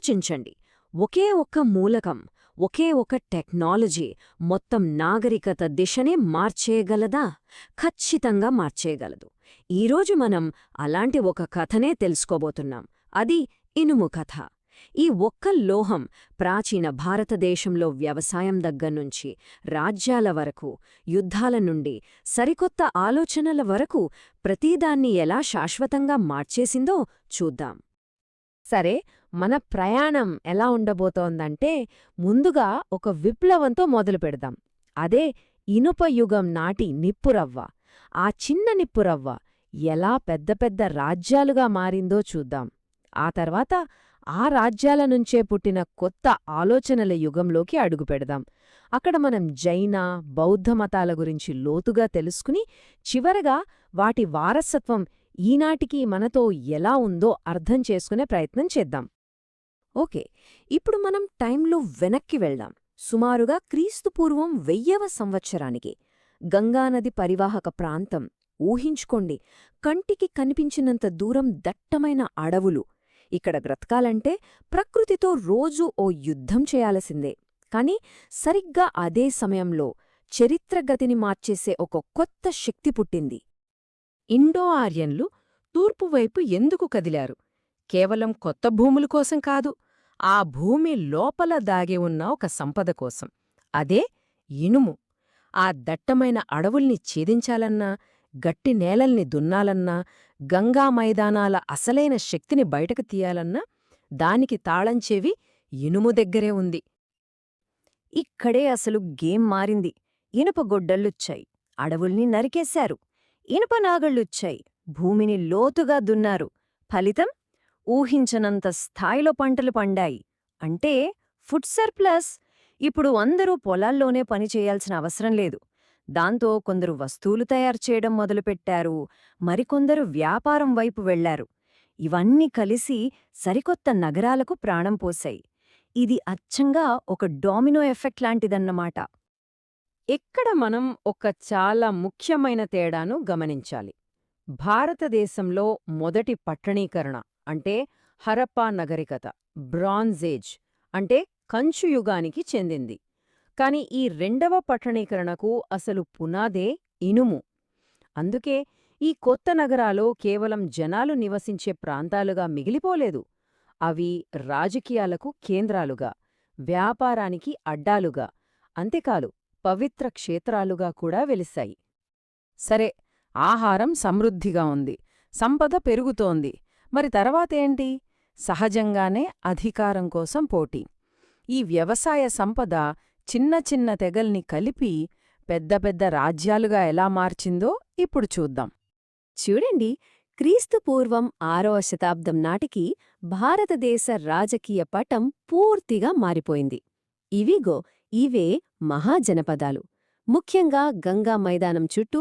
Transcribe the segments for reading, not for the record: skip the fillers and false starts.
ఆలోచించండి, ఒకే ఒక్క మూలకం, ఒకే ఒక టెక్నాలజీ మొత్తం నాగరికత దిశనే మార్చేయగలదా? ఖచ్చితంగా మార్చేయగలదు. ఈరోజు మనం అలాంటి ఒక కథనే తెలుసుకోబోతున్నాం. అది ఇనుము కథ. ఈ ఒక్క లోహం ప్రాచీన భారతదేశంలో వ్యవసాయం దగ్గర్నుంచి రాజ్యాల వరకు, యుద్ధాల నుండి సరికొత్త ఆలోచనల వరకు ప్రతిదాన్ని ఎలా శాశ్వతంగా మార్చేసిందో చూద్దాం. సరే, మన ప్రయాణం ఎలా ఉండబోతోందంటే, ముందుగా ఒక విప్లవంతో మొదలు పెడదాం. అదే ఇనుప యుగం నాటి నిప్పురవ్వ. ఆ చిన్న నిప్పురవ్వ ఎలా పెద్ద పెద్ద రాజ్యాలుగా మారిందో చూద్దాం. ఆ తర్వాత ఆ రాజ్యాల నుంచే పుట్టిన కొత్త ఆలోచనల యుగంలోకి అడుగుపెడదాం. అక్కడ మనం జైన, బౌద్ధ మతాల గురించి లోతుగా తెలుసుకుని, చివరగా వాటి వారసత్వం ఈనాటికి మనతో ఎలా ఉందో అర్థం చేసుకునే ప్రయత్నం చేద్దాం. ఓకే, ఇప్పుడు మనం టైంలో వెనక్కి వెళ్దాం. సుమారుగా క్రీస్తుపూర్వం 1000వ సంవత్సరానికి. గంగానది పరివాహక ప్రాంతం. ఊహించుకోండి, కంటికి కనిపించినంత దూరం దట్టమైన అడవులు. ఇక్కడ బ్రతకాలంటే ప్రకృతితో రోజూ ఓ యుద్ధం చేయాల్సిందే. కాని సరిగ్గా అదే సమయంలో చరిత్రగతిని మార్చేసే ఒక కొత్త శక్తి పుట్టింది. ఇండో ఆర్యన్లు తూర్పువైపు ఎందుకు కదిలారు? కేవలం కొత్త భూముల కోసం కాదు, ఆ భూమి లోపల దాగి ఉన్న ఒక సంపద కోసం. అదే ఇనుము. ఆ దట్టమైన అడవుల్ని ఛేదించాలన్నా, గట్టి నేలల్ని దున్నాలన్నా, గంగా మైదానాల అసలైన శక్తిని బయటకు తీయాలన్నా, దానికి తాళంచెవి ఇనుము దగ్గరే ఉంది. ఇక్కడే అసలు గేమ్ మారింది. ఇనుప గొడ్డళ్ళొచ్చాయి, అడవుల్ని నరికేశారు. ఇనుప నాగళ్ళొచ్చాయి, భూమిని లోతుగా దున్నారు. ఫలితం ఊహించనంత స్థాయిలో పంటలు పండాయి. అంటే ఫుడ్ సర్ప్లస్. ఇప్పుడు అందరూ పొలాల్లోనే పనిచేయాల్సిన అవసరం లేదు. దాంతో కొందరు వస్తువులు తయారు చేయడం మొదలుపెట్టారు, మరికొందరు వ్యాపారం వైపు వెళ్లారు. ఇవన్నీ కలిసి సరికొత్త నగరాలకు ప్రాణం పోశాయి. ఇది అచ్చంగా ఒక డామినో ఎఫెక్ట్ లాంటిదన్నమాట. ఇక్కడ మనం ఒక చాలా ముఖ్యమైన తేడాను గమనించాలి. భారతదేశంలో మొదటి పట్టణీకరణ అంటే హరప్పా నగరికత, బ్రాంజ్ ఏజ్ అంటే కంచు యుగానికి చెందింది. కాని ఈ రెండవ పట్టణీకరణకు అసలు పునాదే ఇనుము. అందుకే ఈ కొత్త నగరాలు కేవలం జనాలు నివసించే ప్రాంతాలుగా మిగిలిపోలేదు. అవి రాజకీయాలకు కేంద్రాలుగా, వ్యాపారానికి అడ్డాలుగా, అంతేకాదు పవిత్ర క్షేత్రాలుగా కూడా వెలిశాయి. సరే, ఆహారం సమృద్ధిగా ఉంది, సంపద పెరుగుతోంది. మరి తర్వాతేంటి? సహజంగానే అధికారం కోసం పోటీ. ఈ వ్యవసాయ సంపద చిన్న చిన్న తెగల్ని కలిపి పెద్ద పెద్ద రాజ్యాలుగా ఎలా మార్చిందో ఇప్పుడు చూద్దాం. చూడండి, క్రీస్తుపూర్వం 6వ శతాబ్దం నాటికి భారతదేశ రాజకీయ పటం పూర్తిగా మారిపోయింది. ఇవే మహాజనపదాలు. ముఖ్యంగా గంగా మైదానం చుట్టూ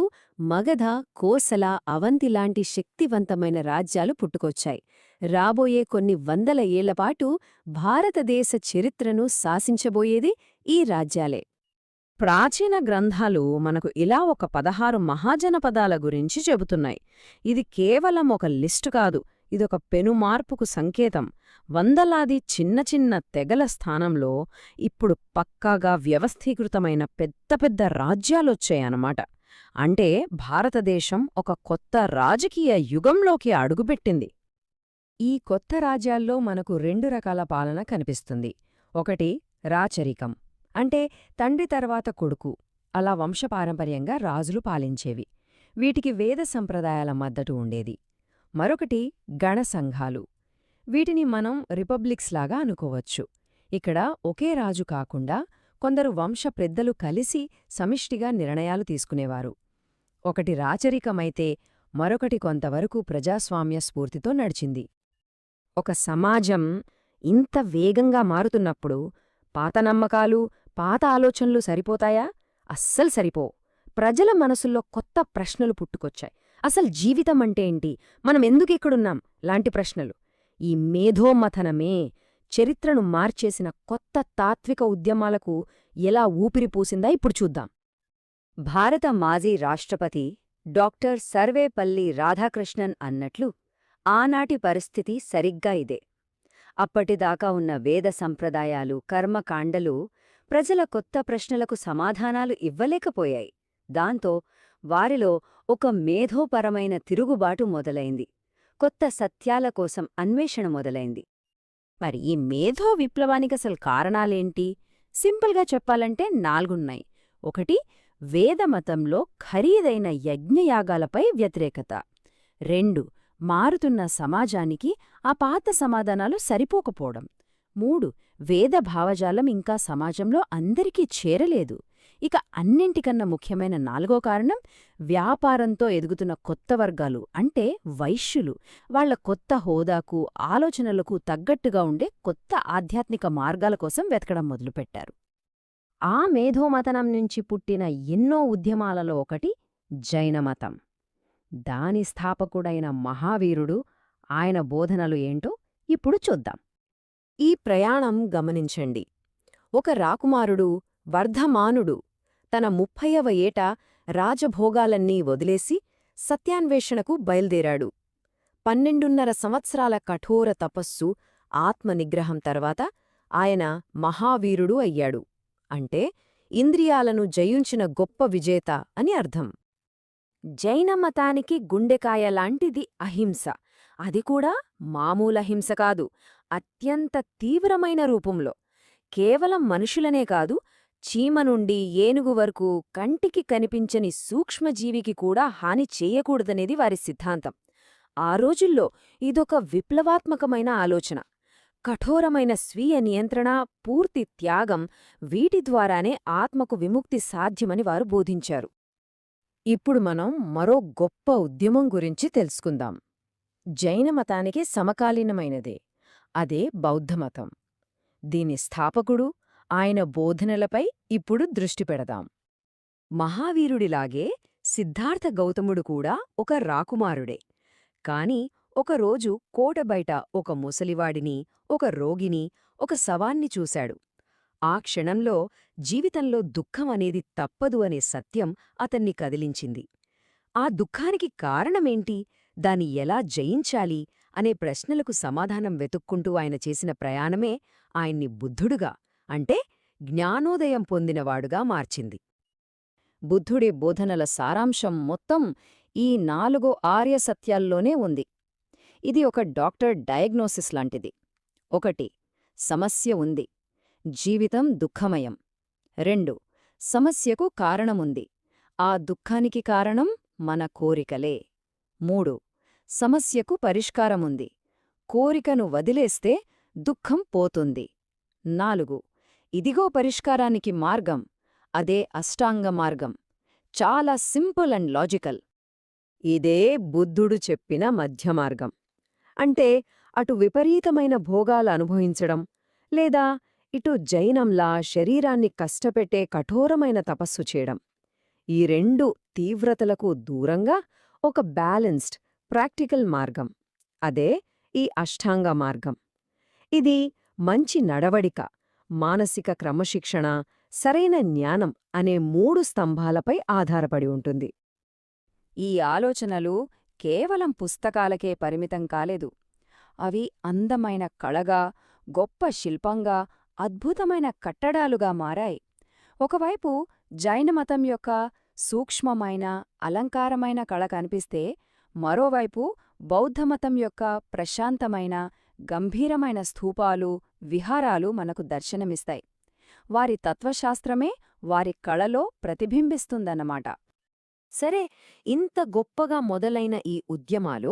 మగధ, కోసల, అవంతి లాంటి శక్తివంతమైన రాజ్యాలు పుట్టుకొచ్చాయి. రాబోయే కొన్ని వందల ఏళ్లపాటు భారతదేశ చరిత్రను శాసించబోయేది ఈ రాజ్యాలే. ప్రాచీన గ్రంథాలు మనకు ఇలా ఒక 16 మహాజనపదాల గురించి చెబుతున్నాయి. ఇది కేవలం ఒక లిస్టు కాదు, ఇదొక పెనుమార్పుకు సంకేతం. వందలాది చిన్న చిన్న తెగల స్థానంలో ఇప్పుడు పక్కాగా వ్యవస్థీకృతమైన పెద్ద పెద్ద రాజ్యాలొచ్చాయన్నమాట. అంటే భారతదేశం ఒక కొత్త రాజకీయ యుగంలోకి అడుగుపెట్టింది. ఈ కొత్త రాజ్యాల్లో మనకు 2 రకాల పాలన కనిపిస్తుంది. ఒకటి రాచరికం, అంటే తండ్రి తర్వాత కొడుకు, అలా వంశపారంపర్యంగా రాజులు పాలించేవి. వీటికి వేద సంప్రదాయాల మద్దతు ఉండేది. మరొకటి గణసంఘాలు. వీటిని మనం రిపబ్లిక్స్లాగా అనుకోవచ్చు. ఇక్కడ ఒకే రాజు కాకుండా కొందరు వంశ పెద్దలు కలిసి సమిష్టిగా నిర్ణయాలు తీసుకునేవారు. ఒకటి రాచరికమైతే మరొకటి కొంతవరకు ప్రజాస్వామ్య స్ఫూర్తితో నడిచింది. ఒక సమాజం ఇంత వేగంగా మారుతున్నప్పుడు పాత నమ్మకాలు, పాత ఆలోచనలు సరిపోతాయా? అస్సలు సరిపో. ప్రజల మనసుల్లో కొత్త ప్రశ్నలు పుట్టుకొచ్చాయి. అసలు జీవితం అంటే ఏంటి, మనం ఎందుకిక్కడున్నాం లాంటి ప్రశ్నలు. ఈ మేధోమథనమే చరిత్రను మార్చేసిన కొత్త తాత్విక ఉద్యమాలకు ఎలా ఊపిరిపూసిందా ఇప్పుడు చూద్దాం. భారత మాజీ రాష్ట్రపతి డాక్టర్ సర్వేపల్లి రాధాకృష్ణన్ అన్నట్లు, ఆనాటి పరిస్థితి సరిగ్గా ఇదే. అప్పటిదాకా ఉన్న వేద సంప్రదాయాలు, కర్మకాండలు ప్రజల కొత్త ప్రశ్నలకు సమాధానాలు ఇవ్వలేకపోయాయి. దాంతో వారిలో ఒక మేధోపరమైన తిరుగుబాటు మొదలైంది. కొత్త సత్యాల కోసం అన్వేషణ మొదలైంది. మరి ఈ మేధో విప్లవానికసలు కారణాలేంటి? సింపుల్గా చెప్పాలంటే 4ఉన్నాయి. 1. వేదమతంలో ఖరీదైన యజ్ఞయాగాలపై వ్యతిరేకత. 2. మారుతున్న సమాజానికి ఆ పాత సమాధానాలు సరిపోకపోవడం. 3. వేద భావజాలం ఇంకా సమాజంలో అందరికీ చేరలేదు. ఇక అన్నింటికన్నా ముఖ్యమైన 4వ కారణం వ్యాపారంతో ఎదుగుతున్న కొత్త వర్గాలు, అంటే వైశ్యులు. వాళ్ల కొత్త హోదాకు, ఆలోచనలకు తగ్గట్టుగా ఉండే కొత్త ఆధ్యాత్మిక మార్గాల కోసం వెతకడం మొదలుపెట్టారు. ఆ మేధోమతనం నుంచి పుట్టిన ఎన్నో ఉద్యమాలలో ఒకటి జైనమతం. దాని స్థాపకుడైన మహావీరుడు, ఆయన బోధనలు ఏంటో ఇప్పుడు చూద్దాం. ఈ ప్రయాణం గమనించండి. ఒక రాకుమారుడు, వర్ధమానుడు తన 30వ ఏట రాజభోగాలన్నీ వదిలేసి సత్యాన్వేషణకు బయల్దేరాడు. 12.5 సంవత్సరాల కఠోర తపస్సు, ఆత్మనిగ్రహం తర్వాత ఆయన మహావీరుడు అయ్యాడు. అంటే ఇంద్రియాలను జయించిన గొప్ప విజేత అని అర్థం. జైనమతానికి గుండెకాయలాంటిది అహింస. అది కూడా మామూలహింస కాదు, అత్యంత తీవ్రమైన రూపంలో. కేవలం మనుషులనే కాదు, చీమ నుండి ఏనుగు వరకు కంటికి కనిపించని సూక్ష్మజీవికి కూడా హాని చేయకూడదనేది వారి సిద్ధాంతం. ఆ రోజుల్లో ఇదొక విప్లవాత్మకమైన ఆలోచన. కఠోరమైన స్వీయ నియంత్రణ, పూర్తి త్యాగం, వీటి ద్వారానే ఆత్మకు విముక్తి సాధ్యమని వారు బోధించారు. ఇప్పుడు మనం మరో గొప్ప ఉద్యమం గురించి తెలుసుకుందాం. జైనమతానికి సమకాలీనమైనదే. అదే బౌద్ధమతం. దీని స్థాపకుడు, ఆయన బోధనలపై ఇప్పుడు దృష్టి పెడదాం. మహావీరుడిలాగే సిద్ధార్థ గౌతముడు కూడా ఒక రాకుమారుడే. కాని ఒకరోజు కోటబయట ఒక ముసలివాడిని, ఒక రోగిని, ఒక శవాన్ని చూశాడు. ఆ క్షణంలో జీవితంలో దుఃఖం అనేది తప్పదు అనే సత్యం అతన్ని కదిలించింది. ఆ దుఃఖానికి కారణమేంటి, దాన్ని ఎలా జయించాలి అనే ప్రశ్నలకు సమాధానం వెతుక్కుంటూ ఆయన చేసిన ప్రయాణమే ఆయన్ని బుద్ధుడుగా, అంటే జ్ఞానోదయం పొందినవాడుగా మార్చింది. బుద్ధుడి బోధనల సారాంశం మొత్తం ఈ 4 ఆర్యసత్యాల్లోనే ఉంది. ఇది ఒక డాక్టర్ డయాగ్నోసిస్ లాంటిది. 1. సమస్య ఉంది. జీవితం దుఃఖమయం. 2. సమస్యకు కారణముంది. ఆ దుఃఖానికి కారణం మన కోరికలే. 3. సమస్యకు పరిష్కారముంది. కోరికను వదిలేస్తే దుఃఖం పోతుంది. 4. ఇదిగో పరిష్కారానికి మార్గం, అదే అష్టాంగ మార్గం. చాలా సింపుల్ అండ్ లాజికల్. ఇదే బుద్ధుడు చెప్పిన మధ్యమార్గం. అంటే అటు విపరీతమైన భోగాలు అనుభవించడం, లేదా ఇటు జైనంలా శరీరాన్ని కష్టపెట్టే కఠోరమైన తపస్సు చేయడం. ఈ 2 తీవ్రతలకు దూరంగా ఒక బ్యాలెన్స్డ్, ప్రాక్టికల్ మార్గం. అదే ఈ అష్టాంగ మార్గం. ఇది మంచి నడవడిక, మానసిక క్రమశిక్షణ, సరైన జ్ఞానం అనే 3 స్తంభాలపై ఆధారపడి ఉంటుంది. ఈ ఆలోచనలు కేవలం పుస్తకాలకే పరిమితం కాలేదు. అవి అందమైన కళగా, గొప్ప శిల్పంగా, అద్భుతమైన కట్టడాలుగా మారాయి. ఒకవైపు జైనమతం యొక్క సూక్ష్మమైన, అలంకారమైన కళ కనిపిస్తే, మరోవైపు బౌద్ధమతం యొక్క ప్రశాంతమైన, గంభీరమైన స్థూపాలు, విహారాలు మనకు దర్శనమిస్తాయి. వారి తత్వశాస్త్రమే వారి కళలో ప్రతిబింబిస్తుందన్నమాట. సరే, ఇంత గొప్పగా మొదలైన ఈ ఉద్యమాలు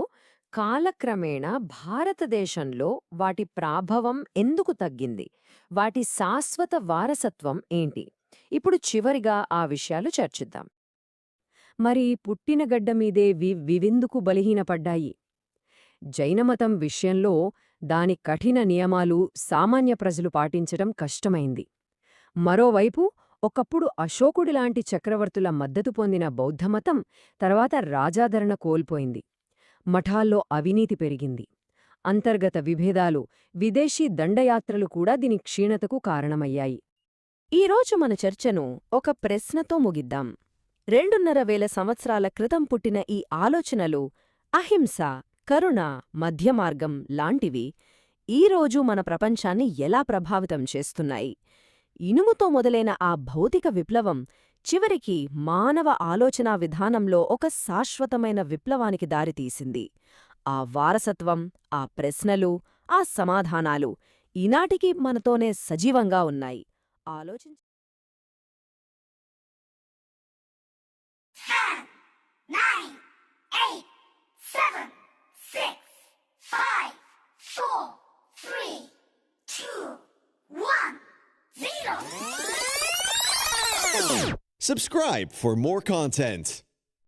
కాలక్రమేణా భారతదేశంలో వాటి ప్రాభవం ఎందుకు తగ్గింది? వాటి శాశ్వత వారసత్వం ఏంటి? ఇప్పుడు చివరిగా ఆ విషయాలు చర్చిద్దాం. మరి పుట్టినగడ్డమీదే వివెందుకు బలహీనపడ్డాయి? జైనమతం విషయంలో దాని కఠిన నియమాలు సామాన్య ప్రజలు పాటించటం కష్టమైంది. మరోవైపు ఒకప్పుడు అశోకుడిలాంటి చక్రవర్తుల మద్దతు పొందిన బౌద్ధమతం తర్వాత రాజాదరణ కోల్పోయింది. మఠాల్లో అవినీతి పెరిగింది. అంతర్గత విభేదాలు, విదేశీ దండయాత్రలు కూడా దీని క్షీణతకు కారణమయ్యాయి. ఈరోజు మన చర్చను ఒక ప్రశ్నతో ముగిద్దాం. 2.5 సంవత్సరాల క్రితం పుట్టిన ఈ ఆలోచనలు, అహింస, కరుణ, మధ్యమార్గం లాంటివి ఈరోజు మన ప్రపంచాన్ని ఎలా ప్రభావితం చేస్తున్నాయి? ఇనుముతో మొదలైన ఆ భౌతిక విప్లవం చివరికి మానవ ఆలోచనా విధానంలో ఒక శాశ్వతమైన విప్లవానికి దారితీసింది. ఆ వారసత్వం, ఆ ప్రశ్నలు, ఆ సమాధానాలు ఈనాటికి మనతోనే సజీవంగా ఉన్నాయి. ఆలోచించ 10, 9, 8, 7, 6, 5, 4, 3, 2, 1, 0. Subscribe for more content.